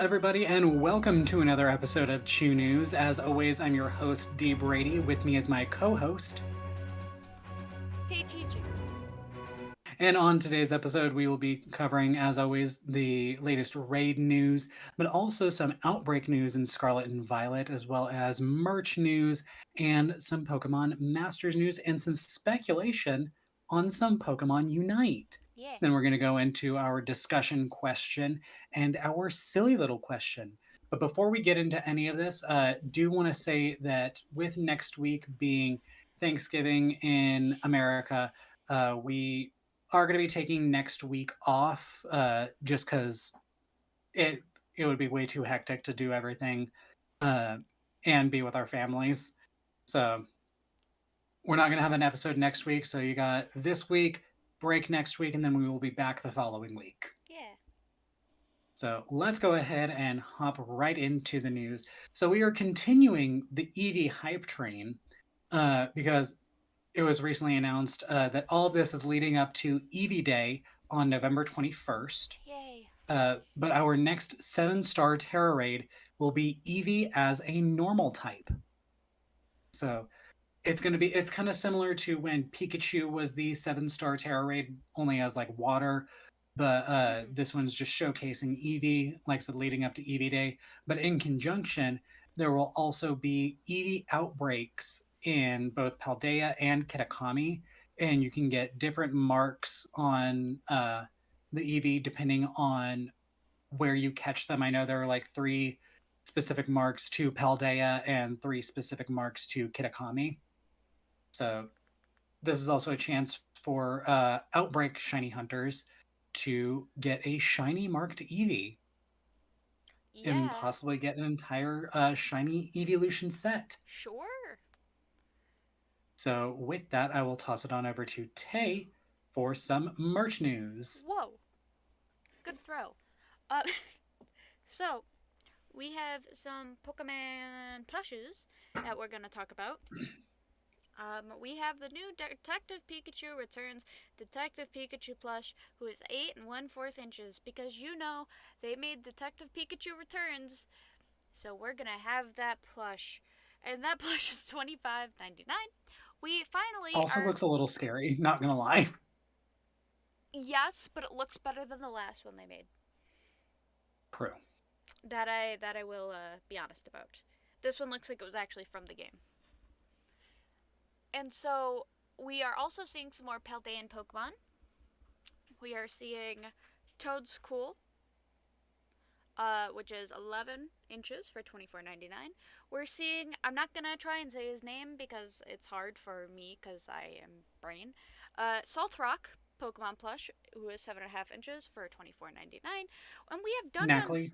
everybody, and welcome to another episode of ChuNews. As always, I'm your host, Brady. With me is my co host. Teaching. And on today's episode, we will be covering, as always, the latest raid news, but also some outbreak news in Scarlet and Violet, as well as merch news and some Pokemon Masters news, and some speculation on some Pokemon Unite. Yeah. Then we're going to go into our discussion question and our silly little question. But before we get into any of this, do want to say that with next week being Thanksgiving in America, we are going to be taking next week off just because it it would be way too hectic to do everything uh, and be with our families. So we're not going to have an episode next week. So you got this week, break next week, and then we will be back the following week. Yeah. So let's go ahead and hop right into the news. So we are continuing the EV hype train because it was recently announced that all of this is leading up to EV Day on November 21st. Yay. But our next 7-star Terra Raid will be Eevee as a normal type. So it's kind of similar to when Pikachu was the 7-star Terra Raid, only as like water. But Mm-hmm. this one's just showcasing Eevee, like I said, leading up to Eevee Day. But in conjunction, there will also be Eevee outbreaks in both Paldea and Kitakami, and you can get different marks on the Eevee depending on where you catch them. I know there are like 3 specific marks to Paldea and 3 specific marks to Kitakami. So this is also a chance for Outbreak Shiny Hunters to get a shiny marked Eevee and Yeah. possibly get an entire shiny Evolution set. Sure. So with that, I will toss it on over to Tay for some merch news. Whoa. Good throw. Uh, so, we have some Pokemon plushes that we're going to talk about. We have the new Detective Pikachu Returns Detective Pikachu plush, who is 8 and 1/4 inches, because they made Detective Pikachu Returns, so we're gonna have that plush, and that plush is $25.99. We finally Also are. looks a little scary, not gonna lie. Yes, but it looks better than the last one they made. True. That I will be honest about. This one looks like it was actually from the game. And so we are also seeing some more Paldean Pokemon. We are seeing Toad's which is 11 inches for $24.99. We're seeing, I'm not gonna try and say his name because it's hard for me because I am brain. Salt Rock Pokemon plush, who is 7.5 inches for $24.99. And we have Knackley.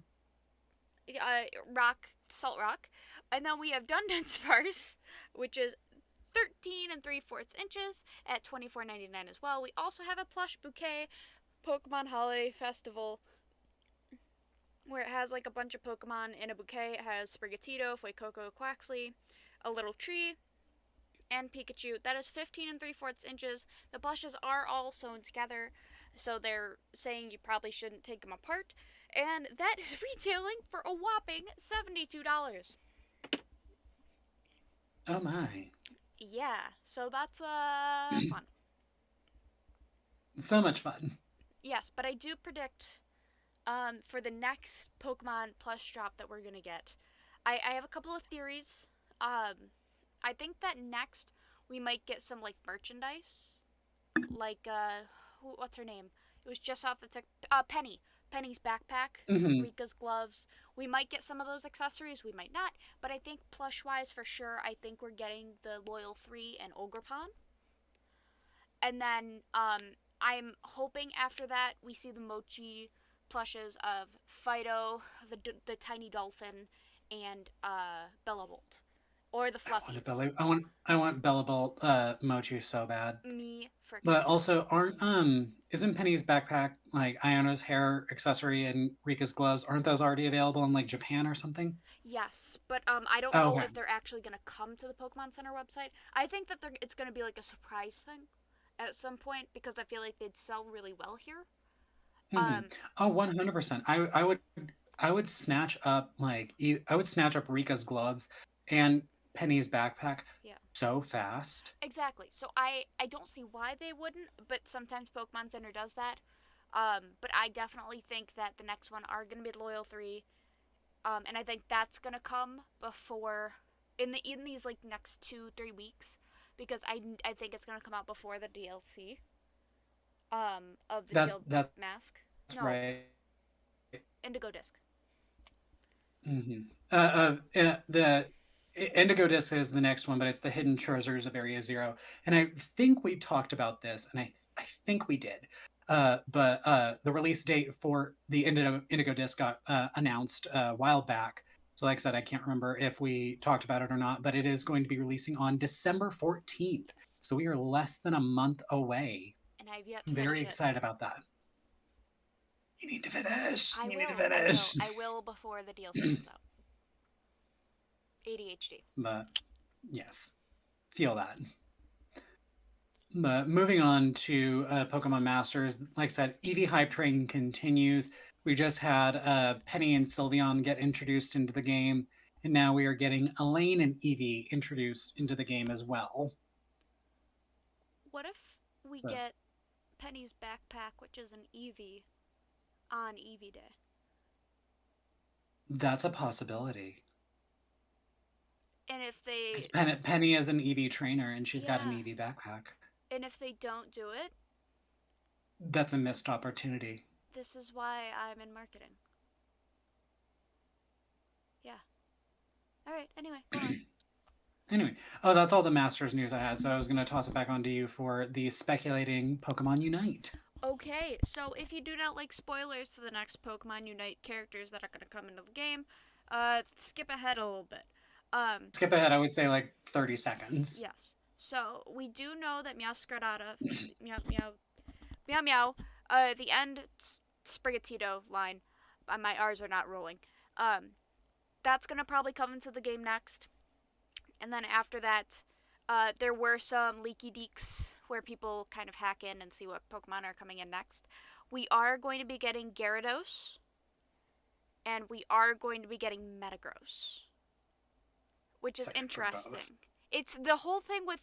Salt Rock. And then we have Dundon Sparse, which is 13 3/4 inches at $24.99 as well. We also have a plush bouquet Pokemon Holiday Festival where it has like a bunch of Pokemon in a bouquet. It has Sprigatito, Fuecoco, Quaxley, a little tree, and Pikachu. That is 15 3/4 inches. The plushes are all sewn together, so they're saying you probably shouldn't take them apart. And that is retailing for a whopping $72. Oh my. Yeah, so that's fun. So much fun. Yes, but I do predict for the next Pokemon plush drop that we're gonna get. I have a couple of theories. I think that next we might get some like merchandise, like what's her name? It was just off the Penny. Penny's backpack, Hmm. Rika's gloves. We might get some of those accessories. We might not, but I think plush wise for sure. I think we're getting the Loyal 3 and Ogrepon, and then I'm hoping after that we see the Mochi plushes of Fido, the tiny dolphin, and Bellabolt, or the Fluffies. I want Bellabolt Mochu so bad. Me freaking But too. also aren't isn't Penny's backpack like Iona's hair accessory and Rika's gloves, aren't those already available in like Japan or something? Yes, but I don't Oh, know okay. if they're actually gonna come to the Pokemon Center website. I think that it's gonna be like a surprise thing at some point because I feel like they'd sell really well here. Hmm. Um, Oh, 100%. I would snatch up I would snatch up Rika's gloves and Penny's backpack Yeah. so fast. Exactly. So I don't see why they wouldn't, but sometimes Pokemon Center does that. But I definitely think that the next one are gonna be the Loyal Three. And I think that's gonna come before in these like next 2-3 weeks because I think it's gonna come out before the DLC of the Shield That's Mask. No, right. Indigo Disc. Hmm. The Indigo Disc is the next one, but it's the Hidden Treasures of Area Zero. And I think we talked about this, and I think we did. But the release date for the Indigo Disc got announced a while back. So, like I said, I can't remember if we talked about it or not, but it is going to be releasing on December 14th. Yes. So we are less than a month away. And I've yet to I'm very finish it. excited about that. You need to finish. I You need to will. I will. finish. I will before the DLC comes out. ADHD. But yes, feel that. But moving on to Pokemon Masters, like I said, Eevee hype train continues. We just had Penny and Sylveon get introduced into the game, and now we are getting Elaine and Eevee introduced into the game as well. What if we So get Penny's backpack, which is an Eevee, on Eevee Day? that's a possibility. And if they, Because Penny is an Eevee trainer, and she's got an yeah, Eevee backpack. and if they don't do it, That's a missed opportunity. this is why I'm in marketing. Yeah. All right. Anyway, go on. Anyway, oh, that's all the Masters news I had. So I was going to toss it back onto you for the speculating Pokemon Unite. Okay, so if you do not like spoilers for the next Pokemon Unite characters that are going to come into the game, skip ahead a little bit. Um, Skip ahead, I would say like 30 seconds. yes. So we do know that Meowscarada, Meow Meow, Meow Meow, the end Sprigatito line, my R's are not rolling. Um, that's gonna probably come into the game next, and then after that, there were some leaky deeks where people kind of hack in and see what Pokemon are coming in next. We are going to be getting Gyarados, and we are going to be getting Metagross, which is Excited for both. interesting. It's the whole thing with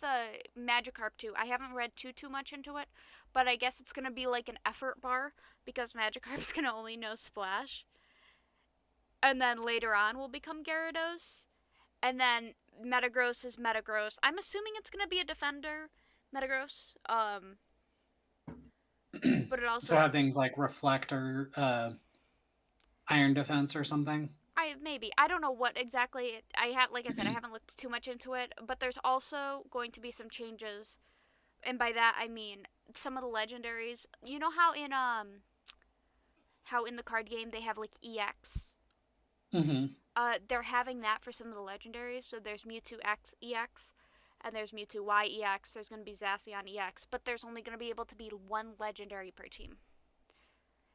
Magikarp too. I haven't read too much into it, but I guess it's gonna be like an effort bar because Magikarp's gonna only know Splash, and then later on will become Gyarados, and then Metagross is Metagross. I'm assuming it's gonna be a defender, Metagross. But it So also have things like Reflect or Iron Defense or something. I don't know what exactly I have. Like I said, I haven't looked too much into it, but there's also going to be some changes, and by that I mean some of the legendaries. You know how in the card game they have like EX. Mm-hmm. They're having that for some of the legendaries. So there's Mewtwo X EX, and there's Mewtwo Y EX. There's going to be Zacian EX, but there's only going to be able to be one legendary per team.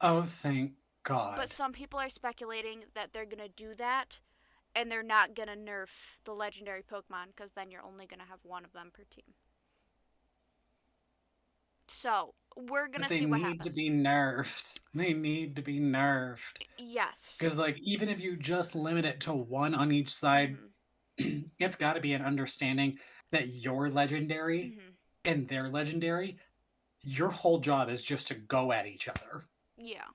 Oh, thank But God. some people are speculating that they're going to do that and they're not going to nerf the legendary Pokemon because then you're only going to have one of them per team. So, we're going But to they see what need to happens. be nerfed. They need to be nerfed. Yes. Because, like, even if you just limit it to one on each side, Mhm. it's got to be an understanding that your legendary Mhm. and their legendary, your whole job is just to go at each other. Yeah.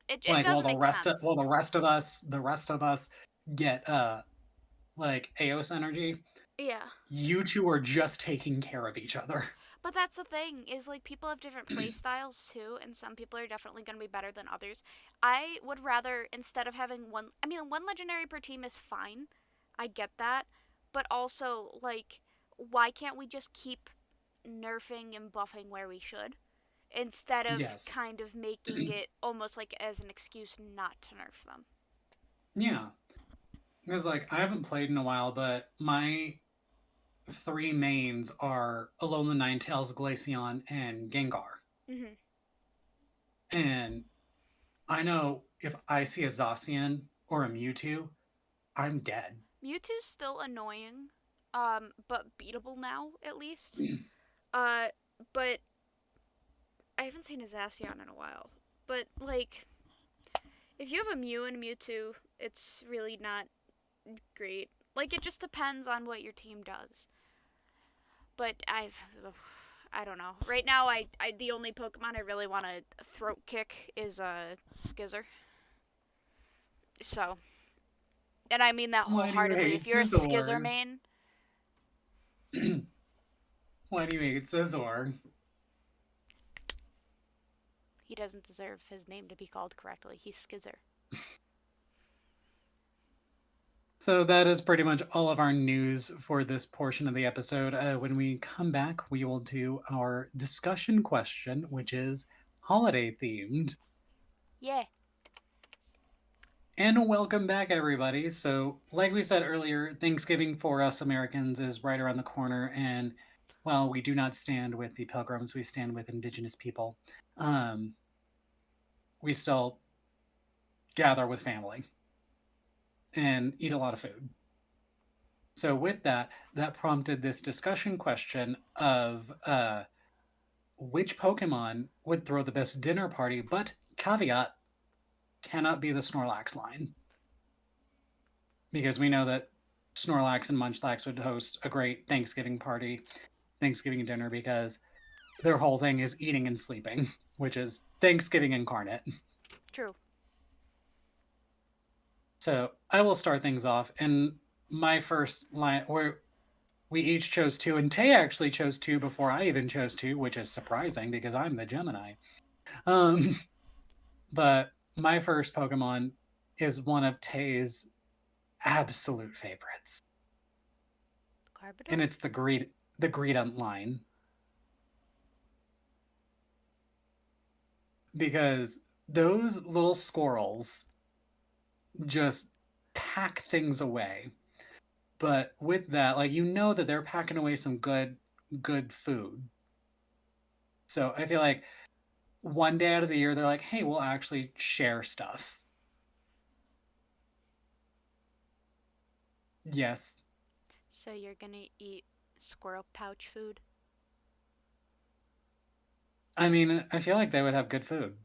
It Like does make sense. while the rest of us get like Aos energy, Yeah. you two are just taking care of each other. But that's the thing is like people have different play styles too and some people are definitely going to be better than others. I would rather instead of having one legendary per team is fine. I get that. But also like why can't we just keep nerfing and buffing where we should instead of Yes. kind of making it almost like as an excuse not to nerf them? Yeah. Because like I haven't played in a while, but my three mains are Alolan Ninetales, Glaceon, and Gengar. Mhm. And I know if I see a Zacian or a Mewtwo, I'm dead. Mewtwo's still annoying, but beatable now at least. Uh, but I haven't seen a Zacian in a while. But like, If you have a Mew and a Mewtwo, it's really not great. Like, it just depends on what your team does. But I don't know. Right now, I the only Pokemon I really want to throat kick is a Skizzer. So, and I mean that Why do you wholeheartedly. hate If you're a Skizzer Scizor? main, Why do you hate Scizor? he doesn't deserve his name to be called correctly. He's Skizzer. So that is pretty much all of our news for this portion of the episode. When we come back, we will do our discussion question, which is holiday themed. Yeah. And welcome back, everybody. So, like we said earlier, Thanksgiving for us Americans is right around the corner. And while we do not stand with the pilgrims, we stand with indigenous people. Um, we still gather with family and eat a lot of food. So, with that, that prompted this discussion question of which Pokemon would throw the best dinner party, but caveat, cannot be the Snorlax line. Because we know that Snorlax and Munchlax would host a great Thanksgiving party, Thanksgiving dinner, because their whole thing is eating and sleeping, which is Thanksgiving incarnate. True. So I will start things off. And my first line, where we each chose two, and Tay actually chose two before I even chose two, which is surprising because I'm the Gemini. Um, but my first Pokemon is one of Tay's absolute favorites, and Garbodor? it's the Greedent line, because those little squirrels just pack things away. But with that, like, you know that they're packing away some good food. So I feel like one day out of the year they're like, hey, we'll actually share stuff. Yes. So you're gonna eat squirrel pouch food? I mean, I feel like they would have good food.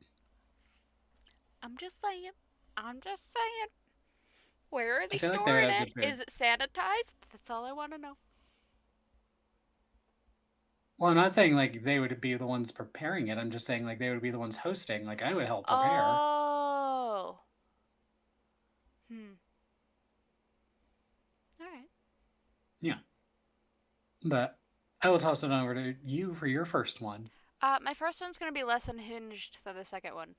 I'm just saying. I'm just saying. Where are I they feel like they would storing have it? good food. Is it sanitized? That's all I want to know. Well, I'm not saying like they would be the ones preparing it. I'm just saying like they would be the ones hosting. Like I would help prepare. Oh. Hmm. All right. Yeah. But I will toss it over to you for your first one. My first one's gonna be less unhinged than the second one.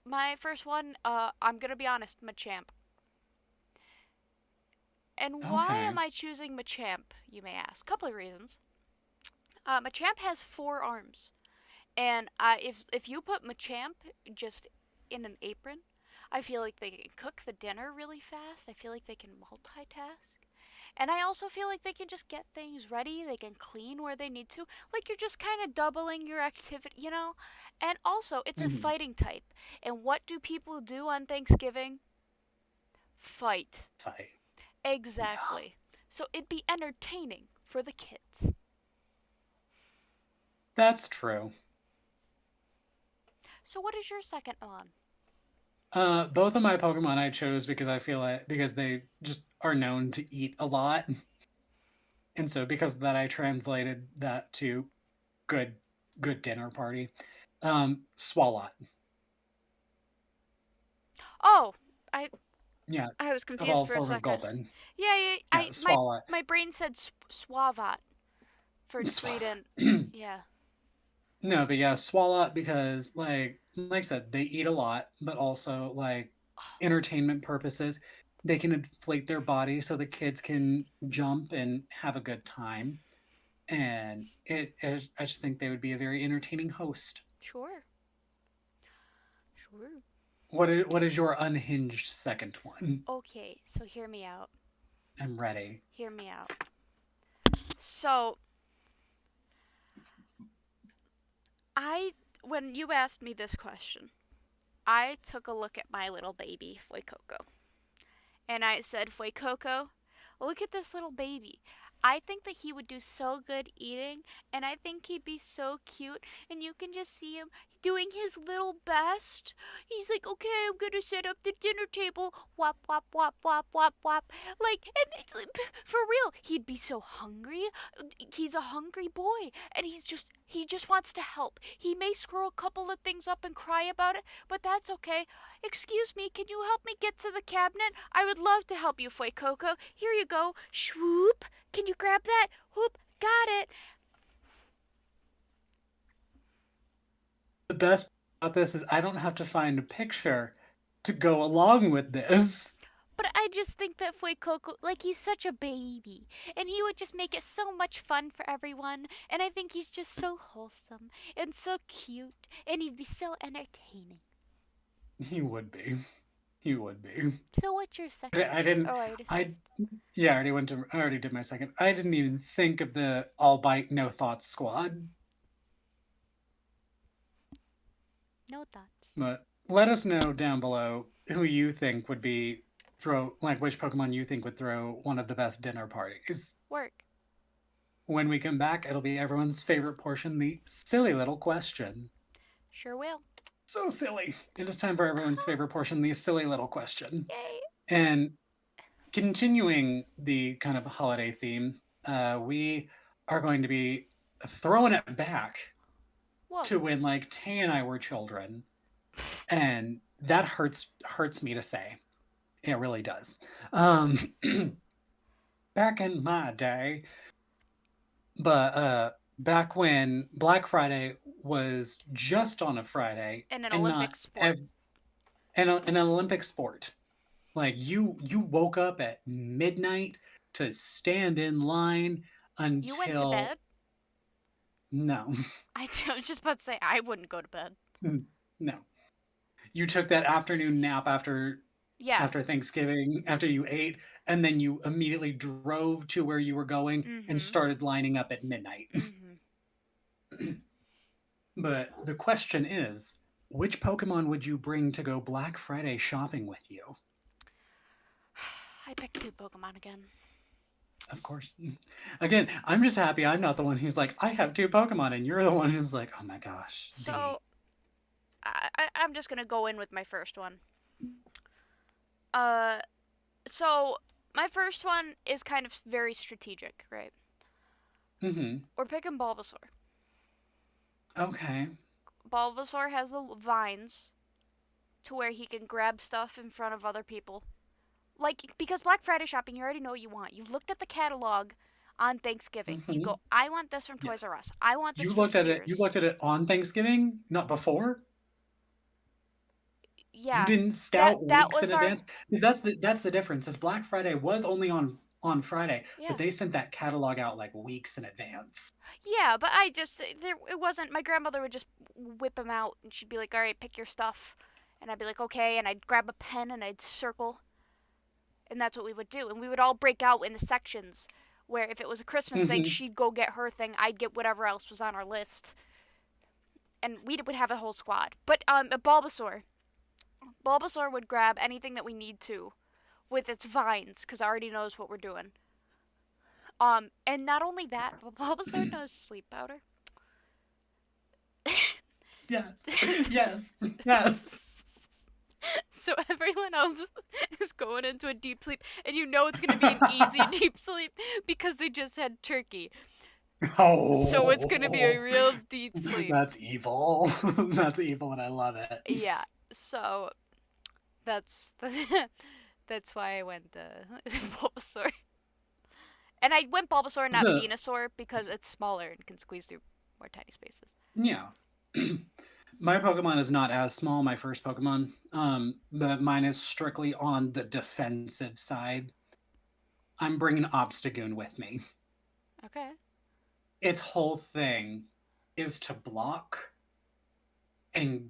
My first one. I'm gonna be honest, Machamp. And why Okay. am I choosing Machamp? You may ask. Couple of reasons. Machamp has 4 arms. And if you put Machamp just in an apron, I feel like they can cook the dinner really fast. I feel like they can multitask. And I also feel like they can just get things ready. They can clean where they need to. Like you're just kind of doubling your activity, you know? And also, it's a Mm-hmm. fighting type. And what do people do on Thanksgiving? Fight. Fight. Yeah. Exactly. So it'd be entertaining for the kids. That's true. So what is your second one? Both of my Pokemon I chose because I feel like because they just are known to eat a lot, and so because of that I translated that to good good dinner party. Swalot. Oh, I Yeah, I was confused evolved for a form of second. Gulpin. Yeah, yeah. Yeah, I Swalot. my brain said Swavat for Swalot. Sweden. Yeah. No, but yeah, Swalot because like I said, they eat a lot, but also like entertainment purposes, they can inflate their body so the kids can jump and have a good time. And I just think they would be a very entertaining host. Sure. Sure. What is your unhinged second one? Okay, so hear me out. I'm ready. Hear me out. So, I when you asked me this question, I took a look at my little baby, Fuecoco. And I said, Fuecoco, look at this little baby. I think that he would do so good eating, and I think he'd be so cute, and you can just see him doing his little best. He's like, okay, I'm gonna set up the dinner table. Wop, wop, wop, wop, wop, wop. Like, and it's like, for real, he'd be so hungry. He's a hungry boy, and he just wants to help. He may screw a couple of things up and cry about it, but that's okay. Excuse me, can you help me get to the cabinet? I would love to help you, Foy Coco. Here you go. Swoop. Can you grab that? Whoop. Got it. The best about this is I don't have to find a picture to go along with this. But I just think that Foy Coco, like, he's such a baby. And he would just make it so much fun for everyone. And I think he's just so wholesome and so cute. And he'd be so entertaining. He would be. He would be. So what's your second? I didn't. Oh, I already said. I Yeah. I already went to. I already did my second. I didn't even think of the all bite no thoughts squad. No thoughts. But let us know down below who you think would be which Pokemon you think would throw one of the best dinner parties. Work. When we come back, it'll be everyone's favorite portion, the silly little question. Sure will. So silly. It is time for everyone's favorite portion, the silly little question. Yay. And continuing the kind of holiday theme, we are going to be throwing it back Whoa. to when like Tay and I were children, and that hurts me to say. It really does. Um, Back in my day, but back when Black Friday was just on a Friday And an and not Olympic sport. an Olympic sport. Like you woke up at midnight to stand in line You went to until bed? no. I was just about to say, I wouldn't go to bed. No. You took that afternoon nap Yeah. after Thanksgiving, after you ate, and then you immediately drove to where you were going Mm and hmm. started lining up at midnight. Mm hmm. But the question is, which Pokemon would you bring to go Black Friday shopping with you? I picked two Pokemon again. Of course. Again, I'm just happy I'm not the one who's like, I have two Pokemon, and you're the one who's like, oh my gosh, D. So, I'm just gonna go in with my first one. Uh, so my first one is kind of very strategic, right? Mm-hmm. We're picking Bulbasaur. Okay. Bulbasaur has the vines to where he can grab stuff in front of other people. Like, because Black Friday shopping, you already know what you want. You've looked at the catalog on Thanksgiving. You Mm-hmm. go, I want this from Toys Yes. R Us. I want this You from looked at it. You Sears. looked at it on Thanksgiving, not before. You Yeah, didn't that scout that weeks in was our advance because that's the difference. Is Black Friday was only on Friday, yeah. but they sent that catalog out like weeks in advance. Yeah, but I just there it wasn't. My grandmother would just whip them out, and she'd be like, "All right, pick your stuff," and I'd be like, "Okay," and I'd grab a pen and I'd circle, and that's what we would do. And we would all break out in the sections where if it was a Christmas thing, Mm-hmm. she'd go get her thing, I'd get whatever else was on our list, and we would have a whole squad. But Bulbasaur would grab anything that we need to with its vines because it already knows what we're doing. And not only that, but Bulbasaur knows sleep powder. Yes, yes, yes. So everyone else is going into a deep sleep, and you know it's going to be an easy deep sleep because they just had turkey. So it's going to be a Oh, real deep sleep. that's evil. That's evil, and I love it. Yeah. So that's that's why I went Bulbasaur. And I went Bulbasaur, not So Venusaur, because it's smaller and can squeeze through more tiny spaces. yeah. My Pokemon is not as small, my first Pokemon, but mine is strictly on the defensive side. I'm bringing Obstagoon with me. Okay. Its whole thing is to block and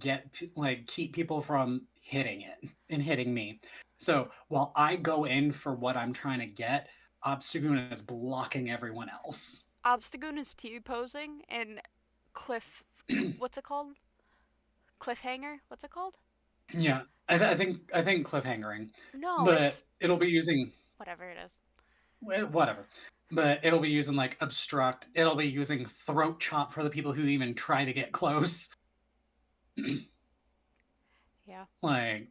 keep people from hitting it and hitting me. So while I go in for what I'm trying to get, Obstagoon is blocking everyone else. Obstagoon is T posing and Cliff. What's it called? Cliffhanger? What's it called? Yeah, I think cliffhangering, No, but it's it'll be using whatever it is. whatever. but it'll be using like obstruct. It'll be using throat chop for the people who even try to get close. Yeah. Like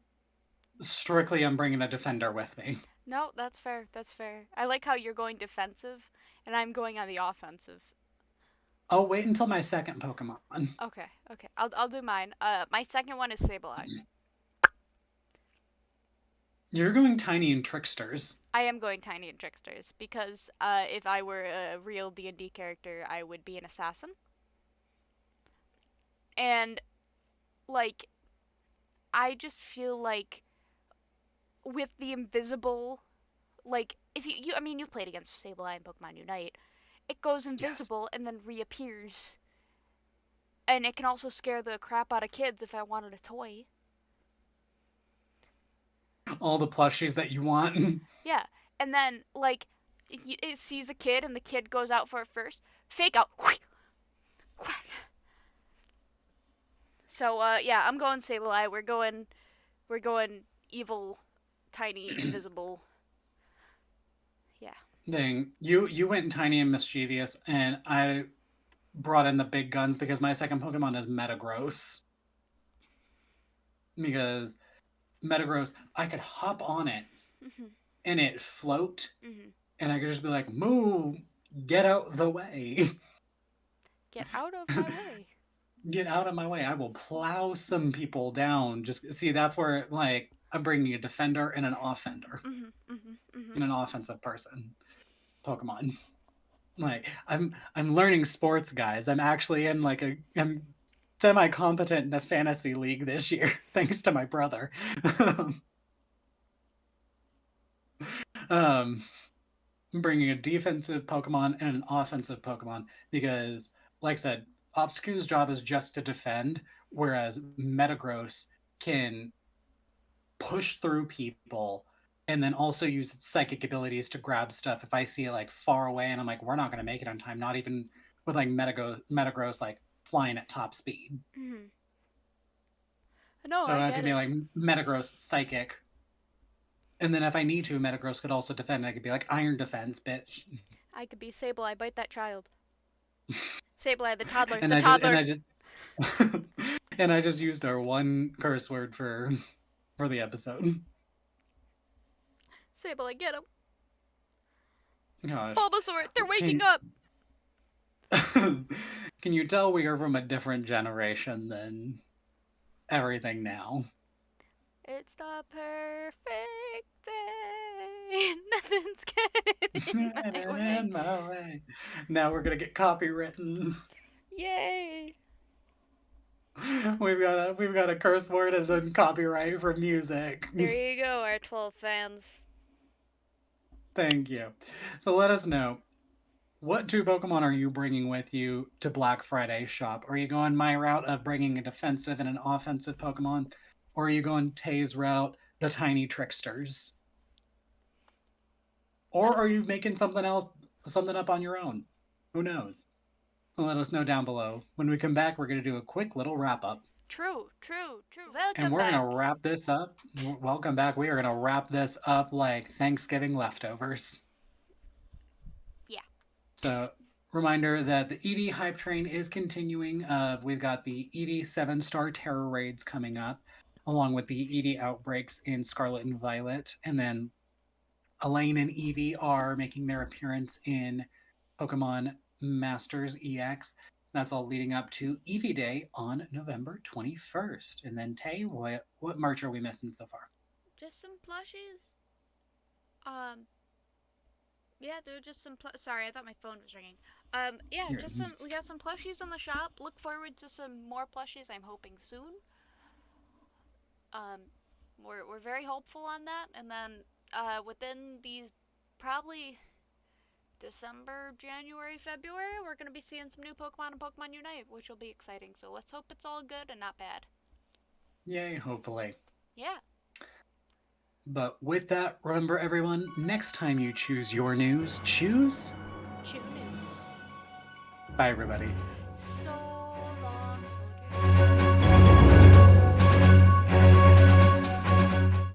strictly, I'm bringing a defender with me. No, that's fair. That's fair. I like how you're going defensive, and I'm going on the offensive. I'll wait until my second Pokemon. Okay, okay. I'll do mine. My second one is Sableye. You're going tiny and tricksters. I am going Tiny and Tricksters because if I were a real D&D character, I would be an assassin. And like I just feel like with the invisible, like if you I mean you've played against Sableye in Pokemon Unite, it goes Yes. invisible and then reappears. And it can also scare the crap out of kids if I wanted a toy. All the plushies that you want. Yeah. And then like it sees a kid and the kid goes out for it first. Fake out. So yeah, I'm going Sableye. We're going evil, tiny, invisible. Yeah. Dang, you went tiny and mischievous, and I brought in the big guns because my second Pokemon is Metagross. Because Metagross, I could hop on it Mhm. and it float, Mhm. and I could just be like, "Move, get out the way, Get out of my way. get out of my way." I will plow some people down. Just see, that's where like I'm bringing a defender and an offender Mhm. Mhm. Mhm. and an offensive person Pokemon. Like I'm learning sports, guys. I'm actually in like I'm semi competent in a fantasy league this year, thanks to my brother. um, I'm bringing a defensive Pokemon and an offensive Pokemon because, like I said, Obscure's job is just to defend, whereas Metagross can push through people and then also use its psychic abilities to grab stuff if I see it like far away and I'm like, we're not going to make it on time, not even with like Metagross like flying at top speed. Mhm. No, So I I get could be it. like Metagross psychic. And then if I need to, Metagross could also defend. I could be like Iron Defense, bitch. I could be Sableye. Bite that child. Sableye, the toddler. and The I just and toddler. I just and I just used our one curse word for the episode. Sableye, get him. Gosh. Bulbasaur, they're waking Can up. can you tell we are from a different generation than everything now? It's the perfect day. Nothing's getting in my way. In my way. Now we're gonna get copywritten. Yay. We've got a curse word and then copyright for music. There you go, our 12 fans. Thank you. So let us know, what two Pokemon are you bringing with you to Black Friday shop? Are you going my route of bringing a defensive and an offensive Pokemon, or are you going Tay's route, the tiny tricksters? Let Or us are you making something else, something up on your own? Who knows? Let us know down below. When we come back, we're going to do a quick little wrap up. True, true, true. And Welcome we're going to back. wrap this up. Welcome back. We are going to wrap this up like Thanksgiving leftovers. Yeah. So, reminder that the EV hype train is continuing. We've got the EV 7-star terror raids coming up, along with the EV outbreaks in Scarlet and Violet. And then Elaine and Eevee are making their appearance in Pokemon Masters EX. That's all leading up to Eevee Day on November 21st. And then Tay, what March are we missing so far? Just some plushies. Um, yeah, there were just some. Sorry, I thought my phone was ringing. Yeah, Here. just some. We got some plushies in the shop. Look forward to some more plushies. I'm hoping soon. Um, we're very hopeful on that. And then within these probably December, January, February, we're gonna be seeing some new Pokemon in Pokemon Unite, which will be exciting. So let's hope it's all good and not bad. Yay, hopefully. Yeah. But with that, remember everyone, next time you choose your news, choose. ChuNews. Bye, everybody. So